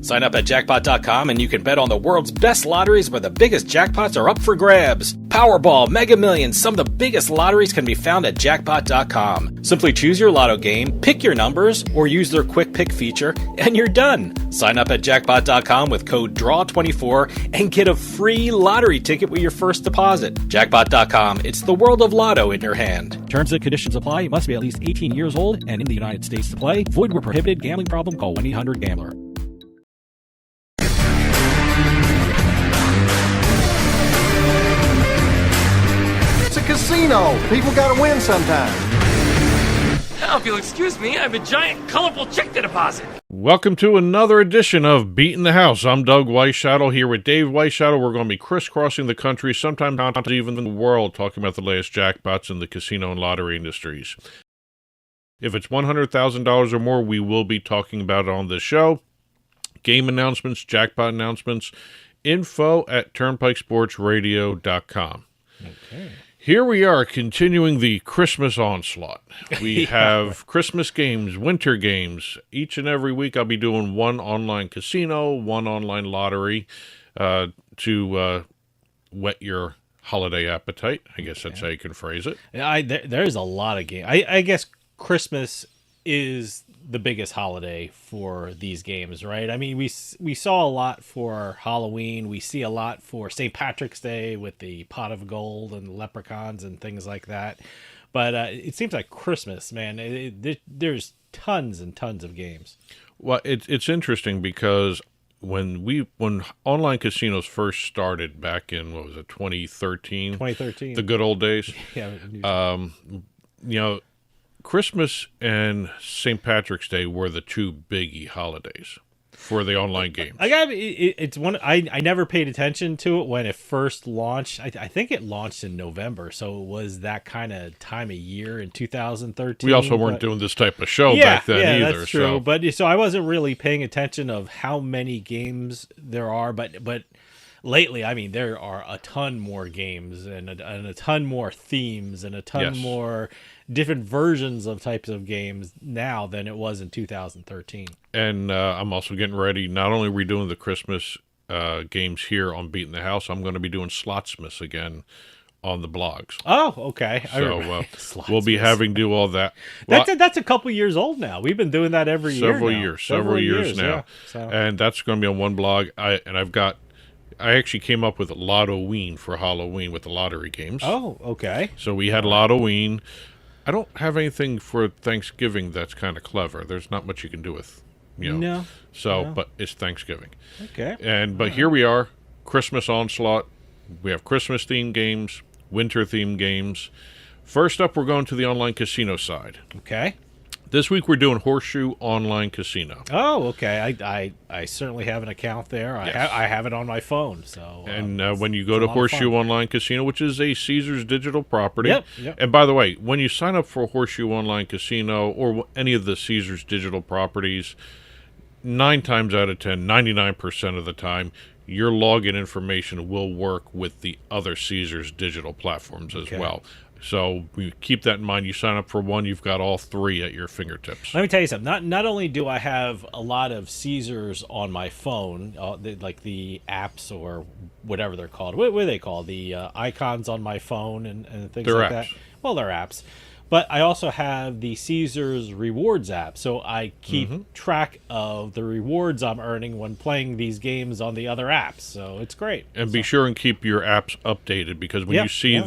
Sign up at jackpot.com and you can bet on the world's best lotteries where the biggest jackpots are up for grabs. Powerball, Mega Millions, some of the biggest lotteries can be found at jackpot.com. Simply choose your lotto game, pick your numbers, or use their quick pick feature, and you're done. Sign up at jackpot.com with code DRAW24 and get a free lottery ticket with your first deposit. Jackpot.com, it's the world of lotto in your hand. Terms and conditions apply. You must be at least 18 years old and in the United States to play. Void where prohibited. Gambling problem? Call 1-800-GAMBLER. It's a casino. People gotta win sometime. Now, if you'll excuse me, I have a giant, colorful check to deposit. Welcome to another edition of Beatin the House. I'm Doug Weischadle here with Dave Weischadle. We're going to be crisscrossing the country, sometimes not even the world, talking about the latest jackpots in the casino and lottery industries. If it's $100,000 or more, we will be talking about it on this show. Game announcements, jackpot announcements, info at turnpikesportsradio.com. Okay. Here we are, continuing the Christmas onslaught. We have Christmas games, winter games. Each and every week I'll be doing one online casino, one online lottery to whet your holiday appetite. I guess that's how you can phrase it. There's a lot of games. I guess Christmas is the biggest holiday for these games, right? I mean, we saw a lot for Halloween. We see a lot for St. Patrick's Day with the pot of gold and leprechauns and things like that. But it seems like Christmas, man, there's tons and tons of games. Well, it's interesting because when online casinos first started back in, 2013? 2013. The good old days. Yeah. Christmas and St. Patrick's Day were the two biggie holidays for the online games. It's one I never paid attention to it when it first launched. I think it launched in November, so it was that kind of time of year in 2013. We also weren't doing this type of show back then either. That's true. So I wasn't really paying attention of how many games there are, but lately, I mean, there are a ton more games and a ton more themes and a ton more different versions of types of games now than it was in 2013. And I'm also getting ready. Not only are we doing the Christmas games here on Beatin the House, I'm going to be doing Slotsmiths again on the blogs. Oh, okay. So we'll be having to do all that. That's a couple years old now. We've been doing that every year. Several years now. Yeah. So. And that's going to be on one blog. I actually came up with Lottoween for Halloween with the lottery games. Oh, okay. So we had Lottoween. I don't have anything for Thanksgiving that's kind of clever. There's not much you can do with, No. But it's Thanksgiving. Okay. But here we are, Christmas onslaught. We have Christmas-themed games, winter-themed games. First up, we're going to the online casino side. Okay. This week we're doing Horseshoe Online Casino. Oh, okay. I certainly have an account there. Yes. I have it on my phone. So and when you go to Horseshoe Online Casino, which is a Caesars digital property. Yep. And by the way, when you sign up for Horseshoe Online Casino or any of the Caesars digital properties, 9 times out of 10, 99% of the time, your login information will work with the other Caesars digital platforms as well. So we keep that in mind. You sign up for one, you've got all 3 at your fingertips. Let me tell you something. Not only do I have a lot of Caesars on my phone, like the apps or whatever they're called. What are they called? The icons on my phone and things like that. Well, they're apps. But I also have the Caesars Rewards app, so I keep track of the rewards I'm earning when playing these games on the other apps. So it's great. And be sure and keep your apps updated, because when you see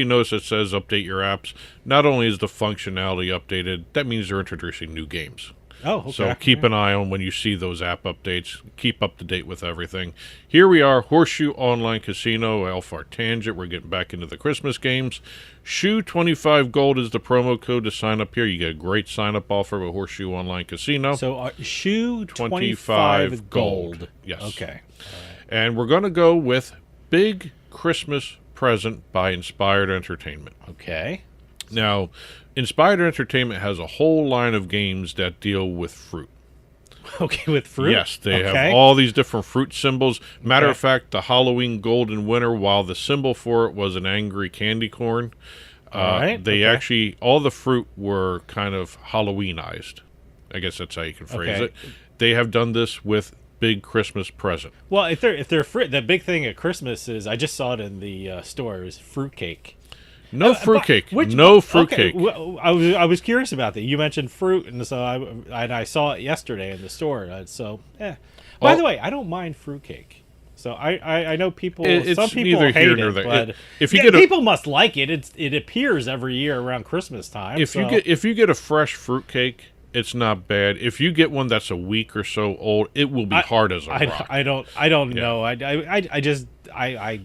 a notice that says update your apps, not only is the functionality updated, that means they're introducing new games. Oh, okay. So keep an eye on when you see those app updates. Keep up to date with everything. Here we are, Horseshoe Online Casino, Alpha Tangent. We're getting back into the Christmas games. Shoe 25 Gold is the promo code to sign up here. You get a great sign-up offer with Horseshoe Online Casino. So Shoe 25 Gold. Yes. Okay. And we're going to go with Big Christmas Present by Inspired Entertainment. Okay. Now, Inspired Entertainment has a whole line of games that deal with fruit. Okay, with fruit? Yes, they have all these different fruit symbols. Matter of fact, the Halloween Golden Winner, while the symbol for it was an angry candy corn, actually, all the fruit were kind of Halloweenized. I guess that's how you can phrase it. They have done this with big Christmas present. Well, if they're fruit, the big thing at Christmas is I just saw it in the store is fruitcake. No fruitcake. Which- No fruitcake. Okay, I was curious about that. You mentioned fruit, and so I saw it yesterday in the store. By the way, I don't mind fruitcake. So I know people. It's some people neither hate here nor it, there. but If you get people must like it. It appears every year around Christmas time. If you get a fresh fruitcake, it's not bad. If you get one that's a week or so old, it will be hard as a rock. I don't know. I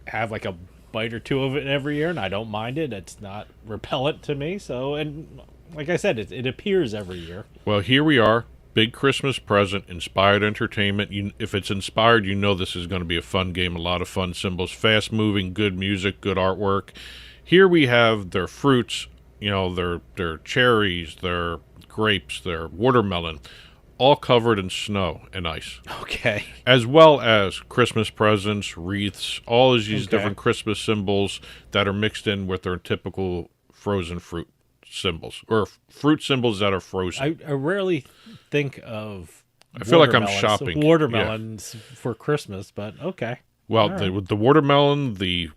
have like a bite or two of it every year, and I don't mind it. It's not repellent to me. So, and like I said, it appears every year. Well, here we are. Big Christmas present, Inspired Entertainment. If it's inspired, you know this is going to be a fun game, a lot of fun symbols, fast-moving, good music, good artwork. Here we have their fruits, their cherries, their grapes, their watermelon, all covered in snow and ice. Okay. As well as Christmas presents, wreaths, all of these different Christmas symbols that are mixed in with their typical frozen fruit symbols, or fruit symbols that are frozen. I rarely think of I feel like I'm shopping. Watermelons for Christmas, but okay. Well, Right. the watermelon, the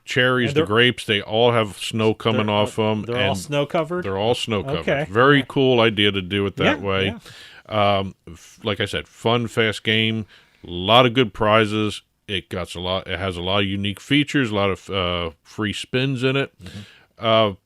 cherries, the grapes, they all have snow coming off them. They're all snow covered? They're all snow covered. Okay. Very cool idea to do it that way. Yeah. Like I said, fun, fast game. A lot of good prizes. It has a lot of unique features, a lot of free spins in it. Mm-hmm.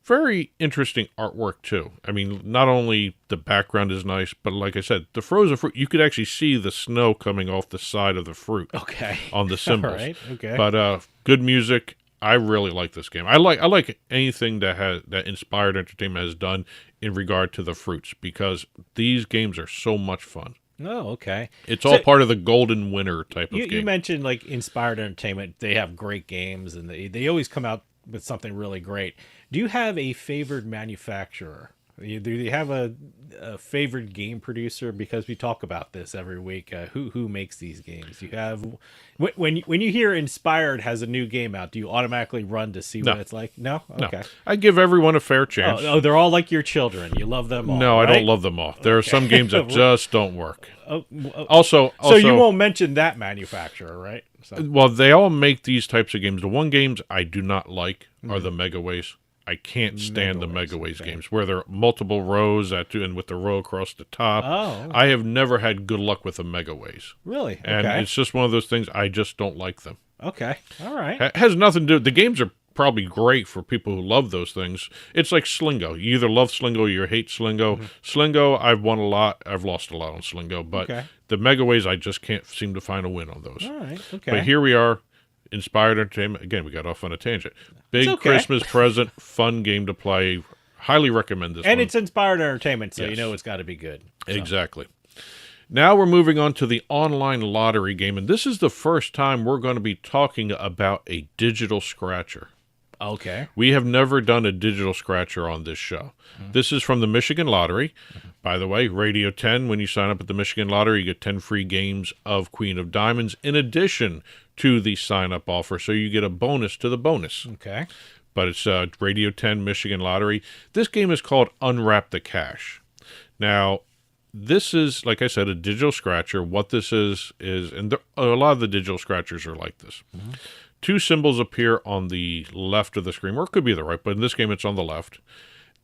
Very interesting artwork too. I mean, not only the background is nice, but like I said, the frozen fruit, you could actually see the snow coming off the side of the fruit. Okay. On the symbols. All right. Okay. But good music. I really like this game. I like anything that Inspired Entertainment has done in regard to the fruits, because these games are so much fun. Oh, okay. It's all part of the golden winner type of game. You mentioned like Inspired Entertainment. They have great games, and they always come out with something really great. Do you have a favored manufacturer? Do you have a favored game producer? Because we talk about this every week. Who makes these games? You have when you hear Inspired has a new game out, do you automatically run to see what it's like? No. Okay. No. I give everyone a fair chance. Oh, they're all like your children. You love them all. No, right? I don't love them all. There are some games that just don't work. So you won't mention that manufacturer, right? Well, they all make these types of games. The one games I do not like are the Megaways. I can't stand the Megaways games where there are multiple rows and with the row across the top. Oh. I have never had good luck with the Megaways. Really? Okay. And it's just one of those things, I just don't like them. Okay. All right. It has nothing to do. The games are probably great for people who love those things. It's like Slingo. You either love Slingo or you hate Slingo. Slingo, I've won a lot. I've lost a lot on Slingo. But the Megaways, I just can't seem to find a win on those. All right. Okay. But here we are. Inspired Entertainment. Again, we got off on a tangent. Big Christmas present, fun game to play. Highly recommend this one. And it's Inspired Entertainment, so you know it's got to be good. So. Exactly. Now we're moving on to the online lottery game, and this is the first time we're going to be talking about a digital scratcher. Okay. We have never done a digital scratcher on this show. This is from the Michigan Lottery. By the way, Radio 10, when you sign up at the Michigan Lottery, you get 10 free games of Queen of Diamonds in addition to the sign-up offer, so you get a bonus to the bonus. Okay. But it's Radio 10 Michigan Lottery. This game is called Unwrap the Cash. Now, this is, like I said, a digital scratcher. What this is and a lot of the digital scratchers are like this. Two symbols appear on the left of the screen, or it could be the right, but in this game it's on the left.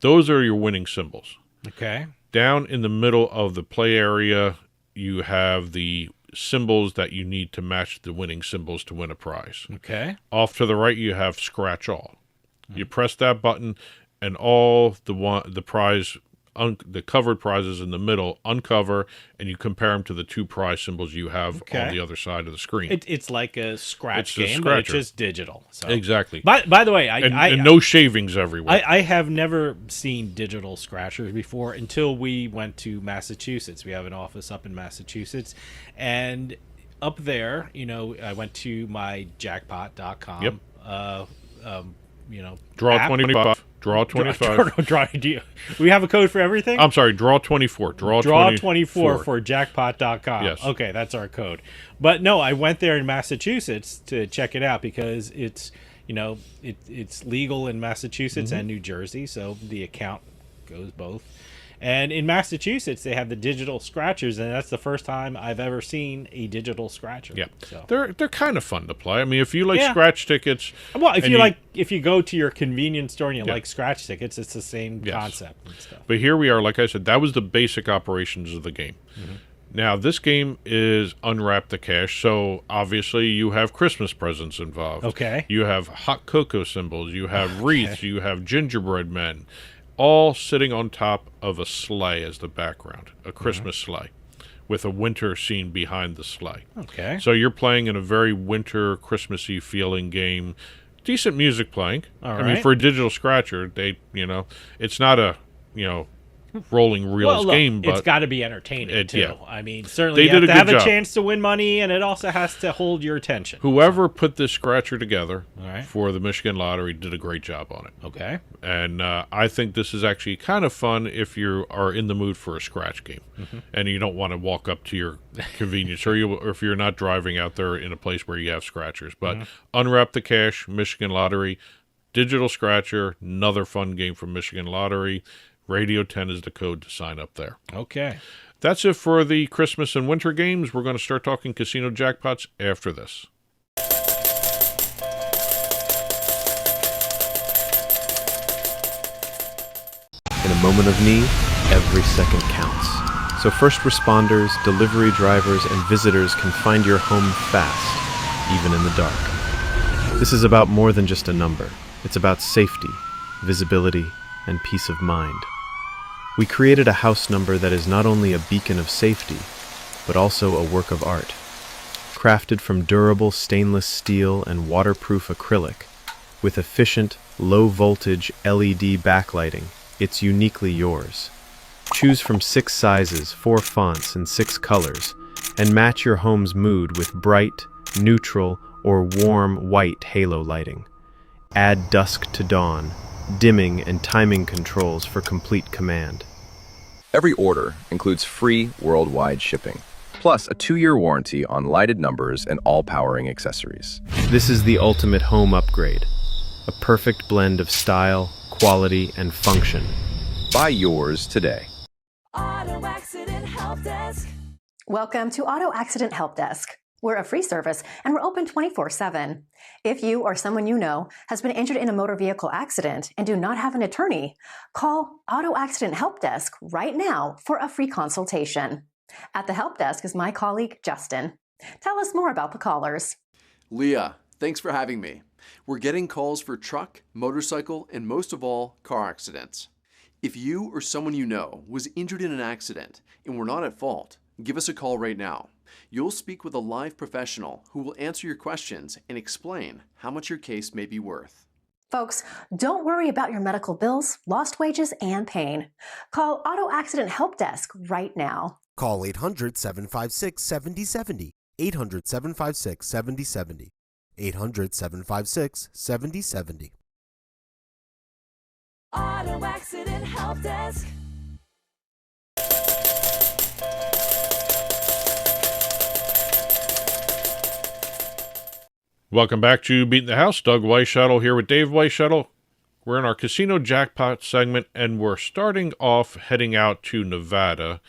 Those are your winning symbols. Okay. Down in the middle of the play area, you have the symbols that you need to match the winning symbols to win a prize. Okay. Off to the right, you have Scratch All. You press that button, and all the covered prizes in the middle uncover, and you compare them to the two prize symbols you have on the other side of the screen. It's like a scratch It's a game, but it's scratcher. just digital. So. Exactly. By the way, and no shavings everywhere. I have never seen digital scratchers before until we went to Massachusetts. We have an office up in Massachusetts, and up there, I went to my jackpot.com. Yep. Draw app. 25. Draw 25. We have a code for everything? I'm sorry, Draw 24. Draw 24 for jackpot.com. Yes. Okay, that's our code. But no, I went there in Massachusetts to check it out because it's, it's legal in Massachusetts and New Jersey, so the account goes both. And in Massachusetts, they have the digital scratchers, and that's the first time I've ever seen a digital scratcher. Yeah, so. they're kind of fun to play. I mean, if you like Yeah. scratch tickets, Well, if you go to your convenience store and you like scratch tickets, it's the same Yes. concept and stuff. but here we are. Like I said, that was the basic operations of the game. Now, this game is Unwrap the Cash, so obviously you have Christmas presents involved. Okay. You have hot cocoa symbols, you have wreaths, you have gingerbread men, all sitting on top of a sleigh as the background, a Christmas sleigh, with a winter scene behind the sleigh. Okay. So you're playing in a very winter, Christmassy feeling game. Decent music playing. All I mean, right. for a digital scratcher, it's not a, rolling reels game, but it's got to be entertaining too. yeah. I mean, certainly They you have did to a have good a job. chance to win money, and it also has to hold your attention. whoever put this scratcher together All right. for the Michigan Lottery did a great job on it. Okay. And I think this is actually kind of fun if you are in the mood for a scratch game and you don't want to walk up to your convenience or if you're not driving out there in a place where you have scratchers. But Unwrap the Cash, Michigan Lottery, digital scratcher, another fun game from Michigan Lottery. Radio 10 is the code to sign up there. Okay. That's it for the Christmas and winter games. We're going to start talking casino jackpots after this. In a moment of need, every second counts. So first responders, delivery drivers, and visitors can find your home fast, even in the dark. This is about more than just a number. It's about safety, visibility, and peace of mind. We created a house number that is not only a beacon of safety, but also a work of art. Crafted from durable stainless steel and waterproof acrylic, with efficient, low-voltage LED backlighting, it's uniquely yours. Choose from 6 sizes, 4 fonts, and 6 colors, and match your home's mood with bright, neutral, or warm white halo lighting. Add dusk to dawn, dimming and timing controls for complete command. Every order includes free worldwide shipping, plus a 2-year warranty on lighted numbers and all powering accessories. This is the ultimate home upgrade. A perfect blend of style, quality, and function. Buy yours today. Auto Accident Help Desk. Welcome to Auto Accident Help Desk. We're a free service and we're open 24/7. If you or someone you know has been injured in a motor vehicle accident and do not have an attorney, call Auto Accident Help Desk right now for a free consultation. At the help desk is my colleague, Justin. Tell us more about the callers. Leah, thanks for having me. We're getting calls for truck, motorcycle, and most of all, car accidents. If you or someone you know was injured in an accident and were not at fault, give us a call right now. You'll speak with a live professional who will answer your questions and explain how much your case may be worth. Folks, don't worry about your medical bills, lost wages, and pain. Call Auto Accident Help Desk right now. Call 800-756-7070. 800-756-7070. 800-756-7070. Auto Accident Help Desk. Welcome back to Beatin the House. Doug Weischadle here with Dave Weischadle. We're in our casino jackpot segment, and we're starting off heading out to Nevada.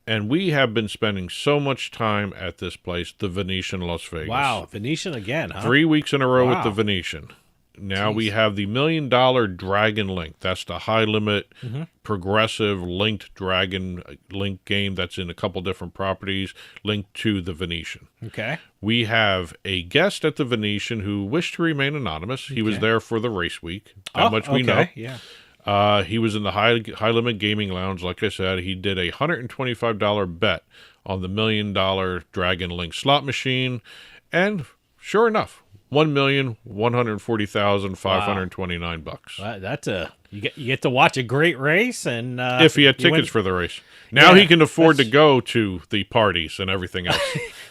And we have been spending so much time at this place, the Venetian Las Vegas. Wow, Venetian again, huh? 3 weeks in a row with Wow. the Venetian. Now Jeez. we have the $1 Million Dragon Link. That's the high limit, progressive linked Dragon Link game that's in a couple different properties linked to the Venetian. Okay. We have a guest at the Venetian who wished to remain anonymous. He was there for the race week. That much we know. Yeah. He was in the high limit gaming lounge. Like I said, he did a $125 bet on the $1 Million Dragon Link slot machine, and sure enough, $1,140,529. Wow, that's you get to watch a great race, and if he had tickets for the race. Now he can afford to go to the parties and everything else.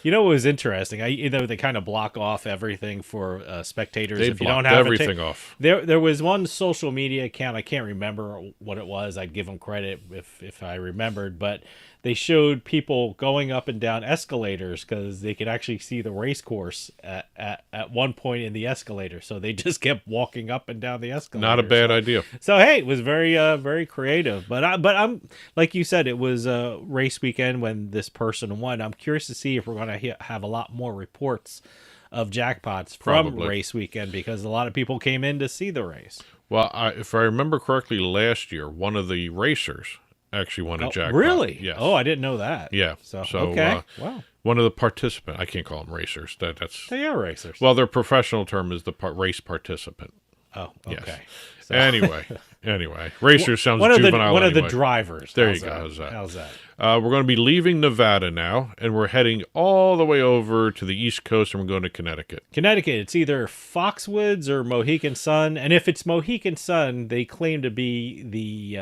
You know what was interesting? They kind of block off everything for spectators. They if you don't blocked have everything off. There was one social media account. I can't remember what it was. I'd give them credit if I remembered, but they showed people going up and down escalators because they could actually see the race course at one point in the escalator. So they just kept walking up and down the escalator. Not a bad idea. So hey, it was very creative. But I'm like you said, it was a race weekend when this person won. I'm curious to see if we're going to have a lot more reports of jackpots from Probably. race weekend, because a lot of people came in to see the race. Well, if I remember correctly, last year, one of the racers actually won a jackpot. Really? Yes. Oh, I didn't know that. Yeah. So okay. Wow. One of the participants, I can't call them racers. That's They are racers. Well, their professional term is the race participant. Oh, okay. Yes. So- Anyway, racer sounds one juvenile. of the anyway. drivers. There How's you go. that? How's that? How's that? We're going to be leaving Nevada now, and we're heading all the way over to the East Coast, and we're going to Connecticut. Connecticut. It's either Foxwoods or Mohegan Sun, and if it's Mohegan Sun, they claim to be the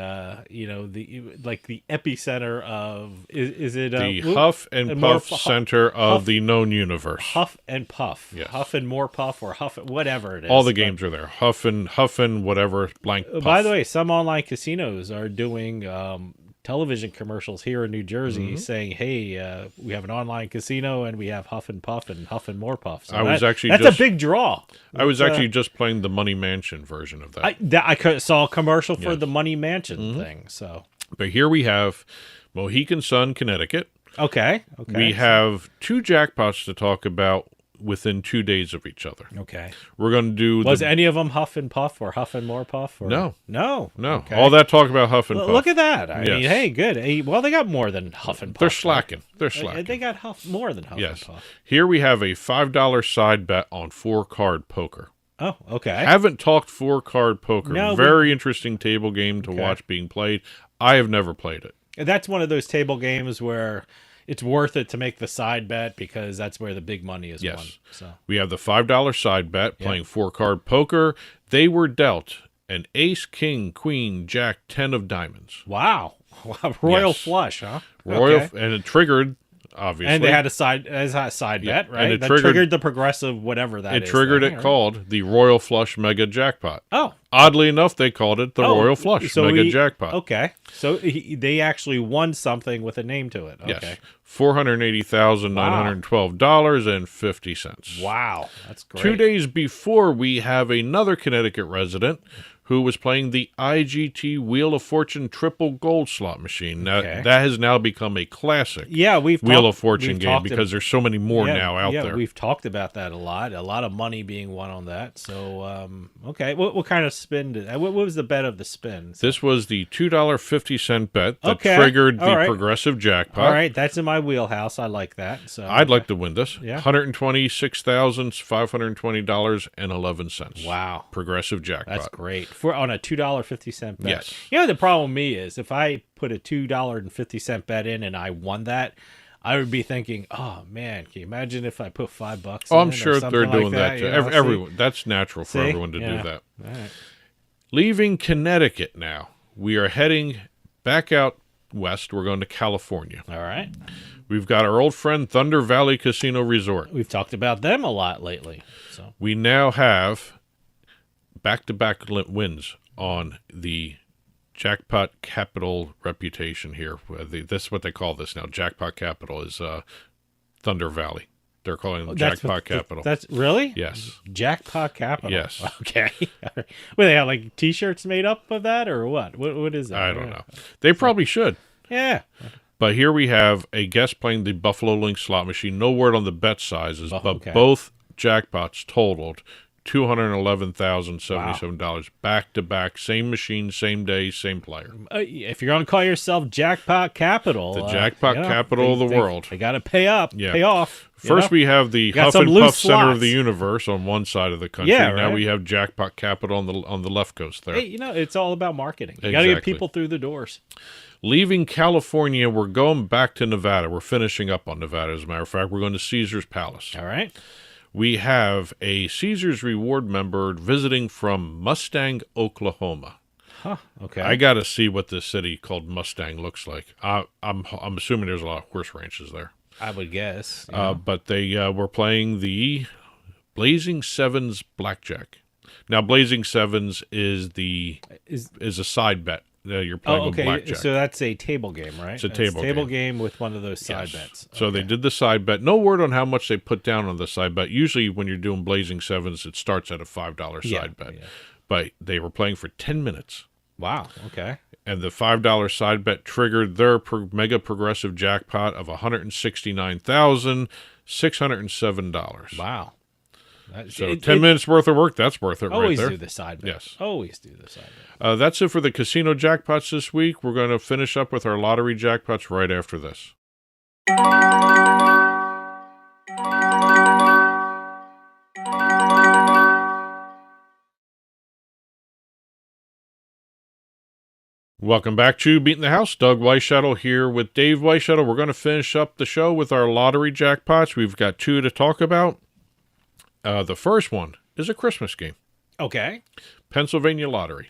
the epicenter of is it The Huff and Puff Center of Huff, the known universe. Huff and Puff. Yes. Huff and more Puff, or Huff, whatever it is. All the games are there. Huff and whatever blank Puff. By the way, some online casinos are doing television commercials here in New Jersey saying, "Hey, we have an online casino and we have Huff and Puff and Huff and more Puff." So that's a big draw. I was actually just playing the Money Mansion version of that. I saw a commercial for Yes. the Money Mansion thing. So But here we have Mohegan Sun, Connecticut. okay. We have two jackpots to talk about within 2 days of each other. Okay. We're going to do Was any of them Huff and Puff or Huff and more Puff? Or? No. No. No. Okay. All that talk about Huff and Puff. Look at that. I mean, Yes. hey, good. Hey, well, they got more than Huff and Puff. They're slacking. They're Right? slacking. They got more than Huff Yes. and Puff. Here we have a $5 side bet on 4-card poker. Oh, okay. Haven't talked 4-card poker. No, Very interesting table game to Okay. watch being played. I have never played it. That's one of those table games where it's worth it to make the side bet because that's where the big money is won. So We have the $5 side bet playing 4-card poker. They were dealt an ace, king, queen, jack, 10 of diamonds. wow, royal Yes. flush, huh? Royal, Okay. and it triggered, obviously. And they had a side Yeah, bet, right? and it That triggered- triggered the progressive whatever that it is. triggered thing, it right? called the Royal Flush Mega Jackpot. Oh. Oddly enough, they called it the Oh, Royal Flush so Mega Jackpot. Okay, so they actually won something with a name to it. Okay. Yes, $480,912.50. Wow, that's great. 2 days before, we have another Connecticut resident who was playing the IGT Wheel of Fortune triple gold slot machine. Now, Okay. that has now become a classic Yeah, Wheel of Fortune game because there's so many more yeah, now out yeah, there. We've talked about that a lot of money being won on that. So, okay, what kind of spin did? What was the bet of the spin? This was the $2.50 bet that Okay, triggered the all right. progressive jackpot. All right, that's in my wheelhouse. I like that. So I'd like to win this. Yeah. $126,520.11. Wow. Progressive jackpot. That's great on a $2.50 bet. Yes. You know, the problem with me is if I put a $2.50 bet in and I won that, I would be thinking, oh man, can you imagine if I put $5? Oh, I'm in or sure something they're doing like that too. you know? Everyone. That's natural for See? everyone to Yeah. do that. All right. Leaving Connecticut now, we are heading back out west. We're going to California. All right. We've got our old friend Thunder Valley Casino Resort. We've talked about them a lot lately. So We now have back-to-back wins on the jackpot capital reputation here. This is what they call this now. Jackpot capital is Thunder Valley. They're calling it jackpot capital. That's really? Yes. Jackpot capital. Yes. Okay. Well, they have like T-shirts made up of that, or what? What is that? I don't know. They probably should. Yeah. But here we have a guest playing the Buffalo Link slot machine. No word on the bet sizes, but okay. both jackpots totaled $211,077 back to back, same machine, same day, same player. If you're going to call yourself Jackpot Capital, The jackpot capital of the world. They got to pay up, Yeah. pay off. First, we have the got Huff some and loose Puff Center of slots. the universe on one side of the country. Yeah, Now right. we have jackpot capital on the left coast there. Hey, it's all about marketing. You got to get Exactly. people through the doors. Leaving California, we're going back to Nevada. We're finishing up on Nevada, as a matter of fact. We're going to Caesar's Palace. All right. We have a Caesar's Reward member visiting from Mustang, Oklahoma. Huh. Okay. I got to see what this city called Mustang looks like. I'm assuming there's a lot of horse ranches there. I would guess. But they were playing the Blazing Sevens Blackjack. Now, Blazing Sevens is a side bet you're playing with blackjack. So that's a table game, right? It's a table game with one of those side bets. So they did the side bet. No word on how much they put down on the side bet. Usually when you're doing Blazing Sevens, it starts at a $5 side bet. Yeah. But they were playing for 10 minutes. Wow, okay. And the $5 side bet triggered their mega progressive jackpot of $169,607. Wow. So 10 minutes worth of work, that's worth it right there. Always do the side bet. Yes. Always do the side bet. That's it for the casino jackpots this week. We're going to finish up with our lottery jackpots right after this. Welcome back to Beatin the House. Doug Weischadle here with Dave Weischadle. We're going to finish up the show with our lottery jackpots. We've got 2 to talk about. The first one is a Christmas game. Okay. Pennsylvania Lottery.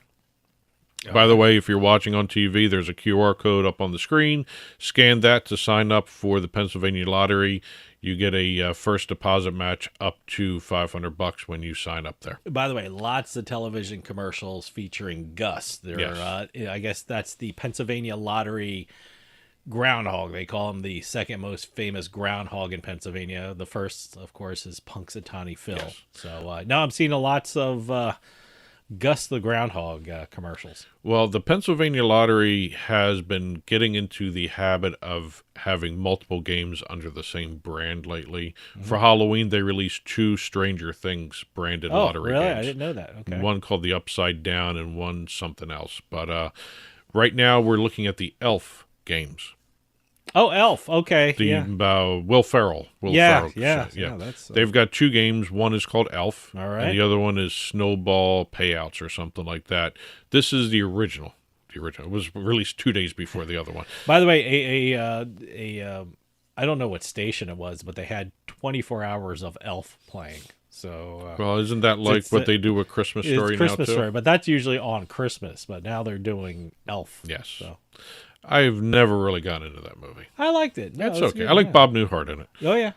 Okay. By the way, if you're watching on TV, there's a QR code up on the screen. Scan that to sign up for the Pennsylvania Lottery. You get a first deposit match up to $500 when you sign up there. By the way, lots of television commercials featuring Gus. Yes. I guess that's the Pennsylvania Lottery groundhog. They call him the second most famous groundhog in Pennsylvania. The first, of course, is Punxsutawney Phil. Yes. So now I'm seeing lots of Gus the groundhog commercials. Well, the Pennsylvania Lottery has been getting into the habit of having multiple games under the same brand lately. Mm-hmm. For Halloween, they released 2 Stranger Things branded lottery really? games. I didn't know that. Okay. One called the Upside Down and one something else. But right now, we're looking at the Elf games. Oh, Elf. Okay. Will Ferrell. Yeah. They've got 2 games. One is called Elf. All right. And the other one is Snowball Payouts or something like that. This is the original. It was released 2 days before the other one. By the way, I don't know what station it was, but they had 24 hours of Elf playing. So well, isn't that like what they do with Christmas Story now, Christmas too? Story, but that's usually on Christmas. But now they're doing Elf. Yes. So. I've never really gotten into that movie. I liked it. No, it's okay. Good, I like Bob Newhart in it. Oh, yeah.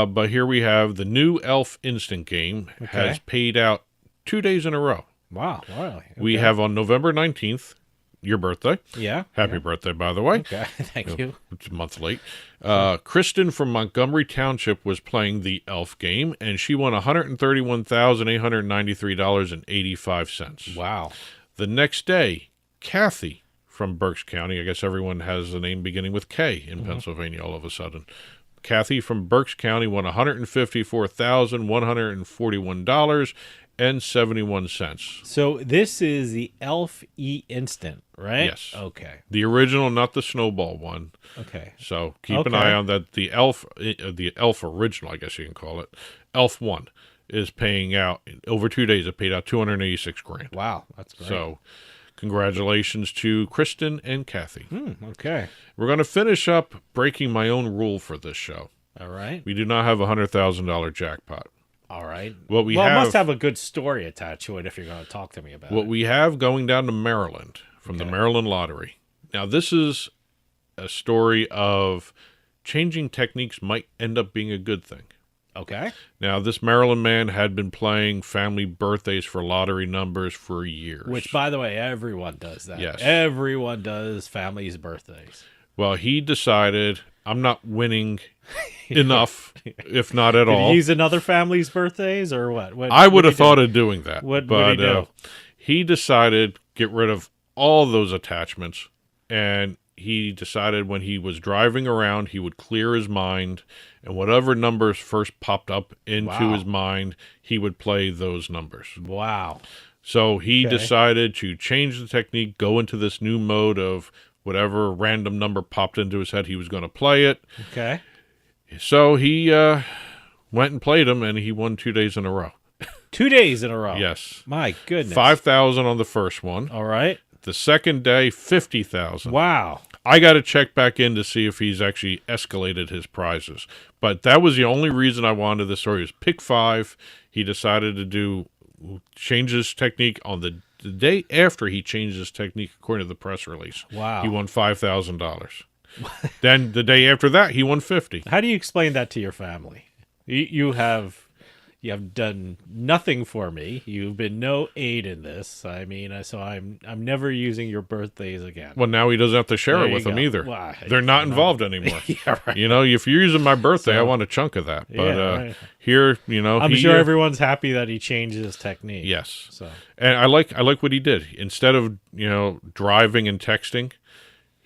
But here we have the new Elf Instant Game has paid out 2 days in a row. Wow. Okay. We have on November 19th, your birthday. Yeah. Happy birthday, by the way. Okay. Thank you. It's a month late. Kristen from Montgomery Township was playing the Elf game, and she won $131,893.85. Wow. The next day, Kathy from Berks County. I guess everyone has a name beginning with K in Pennsylvania all of a sudden. Kathy from Berks County won $154,141.71. So this is the Elf Instant, right? Yes. Okay. The original, not the Snowball one. Okay. So keep an eye on that. The Elf original, I guess you can call it, Elf 1, is paying out, over 2 days, it paid out $286,000. Wow, that's great. So congratulations to Kristen and Kathy. Okay. We're going to finish up breaking my own rule for this show. All right. We do not have a $100,000 jackpot. All right. It must have a good story attached to it if you're going to talk to me about it. What we have going down to Maryland from the Maryland Lottery. Now, this is a story of changing techniques might end up being a good thing. Okay. Now, this Maryland man had been playing family birthdays for lottery numbers for years. Which, by the way, everyone does that. Yes. Everyone does family's birthdays. Well, he decided, I'm not winning enough, if not at all. Did he use another family's birthdays or what? I would have thought of doing that. What did he do? He decided get rid of all those attachments, and he decided when he was driving around, he would clear his mind, and whatever numbers first popped up into his mind, he would play those numbers. Wow. So he decided to change the technique, go into this new mode of whatever random number popped into his head, he was going to play it. Okay. So he went and played them, and he won 2 days in a row. 2 days in a row? Yes. My goodness. $5,000 on the first one. All right. The second day, $50,000. Wow. I got to check back in to see if he's actually escalated his prizes. But that was the only reason I wanted this story. Was pick 5. He decided to change his technique on the day after he changed his technique, according to the press release. Wow. He won $5,000. Then the day after that, he won $50,000. How do you explain that to your family? You have You have done nothing for me. You've been no aid in this. I mean, so I'm never using your birthdays again. Well, now he doesn't have to share There it with you them go. either. Well, They're not involved anymore. Yeah, right. You know, if you're using my birthday, So- I want a chunk of that. But Yeah, right. here, you know, I'm sure everyone's happy that he changed his technique. Yes. So And I like what he did. Instead of, driving and texting,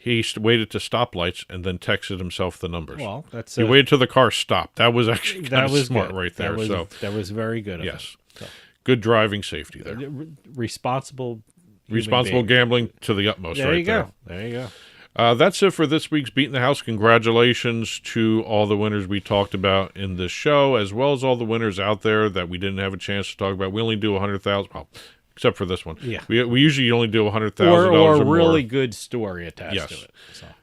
he waited to stoplights and then texted himself the numbers. well, that's He waited till the car stopped. That was actually kind of smart good. right there. That was very good. Of Yes. him. So, Good driving safety there. responsible Responsible gambling to the utmost There right you go. There you go. That's it for this week's Beatin' the House. Congratulations to all the winners we talked about in this show, as well as all the winners out there that we didn't have a chance to talk about. We only do 100,000, well, except for this one. Yeah. We usually only do $100,000 Or or a really more. good story attached Yes. to it.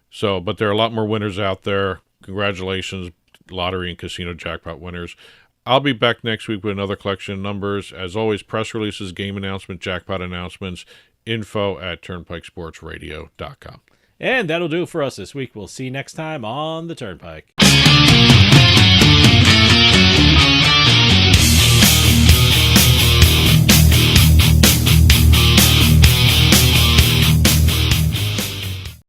So, but there are a lot more winners out there. Congratulations, lottery and casino jackpot winners. I'll be back next week with another collection of numbers. As always, press releases, game announcements, jackpot announcements, info@turnpikesportsradio.com. And that'll do it for us this week. We'll see you next time on the Turnpike.